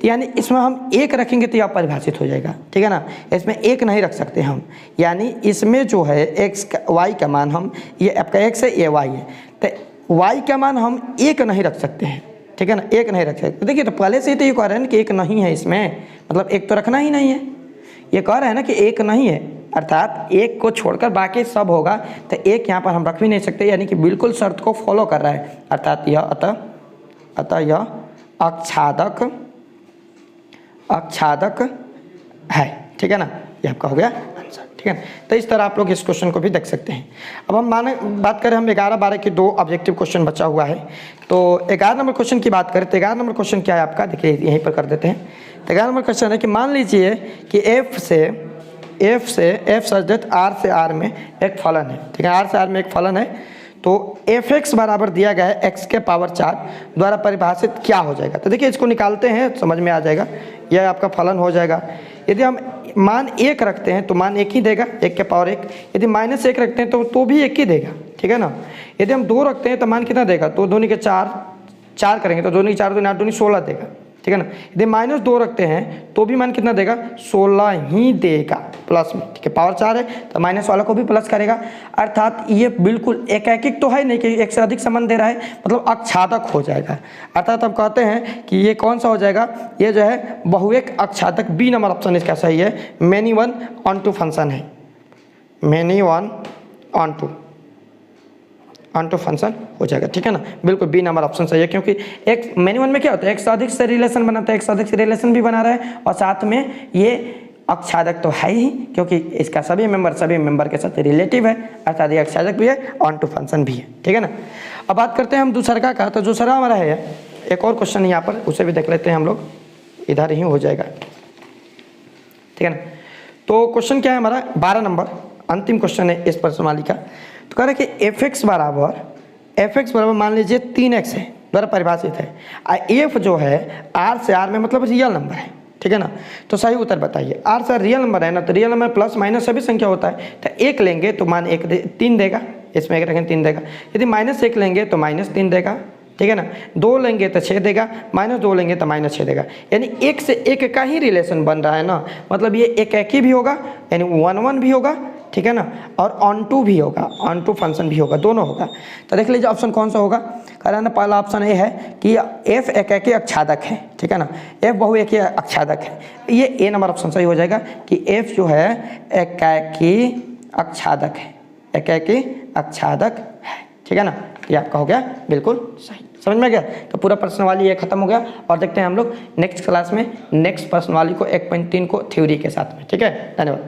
तो यानी इसमें हम 1 रखेंगे तो यह परिभाषित हो जाएगा, ठीक है ना। इसमें 1 नहीं रख सकते हम, यानी इसमें जो है x y का मान हम, ये आपका x है, ये y है, तो y का मान हम 1 नहीं रख सकते हैं, ठीक है ना, 1 नहीं रख सकते। तो देखिए, तो पहले से ही तो ये कह रहे हैं कि 1 नहीं है इसमें, मतलब 1 तो रखना ही नहीं है। ये कह रहे हैं ना कि 1 नहीं है, अर्थात 1 को छोड़कर बाकी सब होगा, तो 1 यहाँ पर हम रख भी नहीं सकते, यानी कि बिल्कुल शर्त को फॉलो कर रहा है, अर्थात यह अतः यह अक्षादक है, ठीक है ना, ये आपका हो गया आंसर, ठीक है ना। तो इस तरह आप लोग इस क्वेश्चन को भी देख सकते हैं। अब हम बात करें, हम 11-12 के 2 ऑब्जेक्टिव क्वेश्चन बचा हुआ है। तो 11 नंबर क्वेश्चन की बात करें तो 11 नंबर क्वेश्चन क्या है आपका, देखिए यहीं पर कर देते हैं। तो 11 नंबर क्वेश्चन है कि मान लीजिए कि F सच दैट R से R में एक फलन है, ठीक है। R से R में एक फलन है, तो fx बराबर दिया गया है x के पावर 4 द्वारा परिभाषित क्या हो जाएगा। तो देखिए इसको निकालते हैं, समझ में आ जाएगा। यह आपका फलन हो जाएगा। यदि हम मान 1 रखते हैं तो मान 1 ही देगा, 1 के पावर 1। यदि -1 रखते हैं तो भी 1 ही देगा, ठीक है ना। यदि हम 2 रखते हैं तो मान कितना देगा, तो 2 के 4 करेंगे तो 2 के 4 2 8 2 16 देगा, ठीक है ना। यदि -2 रखते हैं तो भी मान कितना देगा, 16 ही देगा प्लस में, ठीक है। पावर 4 है तो माइनस वाला को भी प्लस करेगा। अर्थात ये बिल्कुल एकैकिक तो है नहीं कि एक से अधिक संबंध दे रहा है, मतलब अक्षादक हो जाएगा। अर्थात हम कहते हैं कि ये कौन सा हो जाएगा, ये जो है बहुएक अक्षादक। बी नंबर ऑप्शन इसका सही है, many one onto function है, many one onto function हो जाएगा, ठीक है ना। बिल्कुल बी नंबर ऑप्शन सही है, क्योंकि एक मेनी वन में क्या होता है, एक से अधिक से रिलेशन बनाता है, एक से अधिक से रिलेशन भी बना रहा है और साथ में ये अक्षादक तो है ही, क्योंकि इसका सभी मेंबर के साथ रिलेटिव है, अर्थात ये अक्षादक भी है, ऑन टू फंक्शन भी है, ठीक है ना। अब बात करते हैं हम दूसरा का। तो दूसरा हमारा है एक और क्वेश्चन यहाँ पर, उसे भी देख लेते हैं हम लोग, इधर ही हो जाएगा, ठीक है ना। तो क्वेश्चन क्या है हमारा, 12 नंबर अंतिम क्वेश्चन है इस प्रश्नवाली का। तो कह रहा है कि fx बराबर मान लीजिए 3x है द्वारा परिभाषित है। f जो है r से r में मतलब रियल नंबर है, ठीक है ना। तो सही उत्तर बताइए। r से रियल नंबर है ना, तो रियल नंबर प्लस माइनस सभी संख्या होता है। तो 1 लेंगे तो मान 3 देगा, इसमें 1 रखें 3 देगा। यदि -1 लेंगे तो -3 देगा, ठीक है ना। 2 लेंगे तो 6 देगा, -2 लेंगे तो -6 देगा। यानी 1 से 1 का ही रिलेशन बन रहा है ना, मतलब ये एक ही भी होगा, यानी 1 भी होगा, ठीक है ना, और ऑन टू भी होगा, ऑन टू फंक्शन भी होगा, दोनों होगा। तो देख लीजिए ऑप्शन कौन सा होगा। कारण पहला ऑप्शन ये है कि f एकाकी अक्षादक है, ठीक है ना, f बहुएकी अक्षादक है। ये ए नंबर ऑप्शन सही हो जाएगा कि f जो है एकाकी अक्षादक है, एकाकी अक्षादक है, ठीक है ना। ये आपका हो गया बिल्कुल सही, समझ में गया। तो पूरा प्रश्नवाली ये खत्म हो गया और देखते हैं हम लोग नेक्स्ट क्लास में नेक्स्ट प्रश्नवाली को 1.3 को थ्योरी के साथ में, ठीक है। धन्यवाद।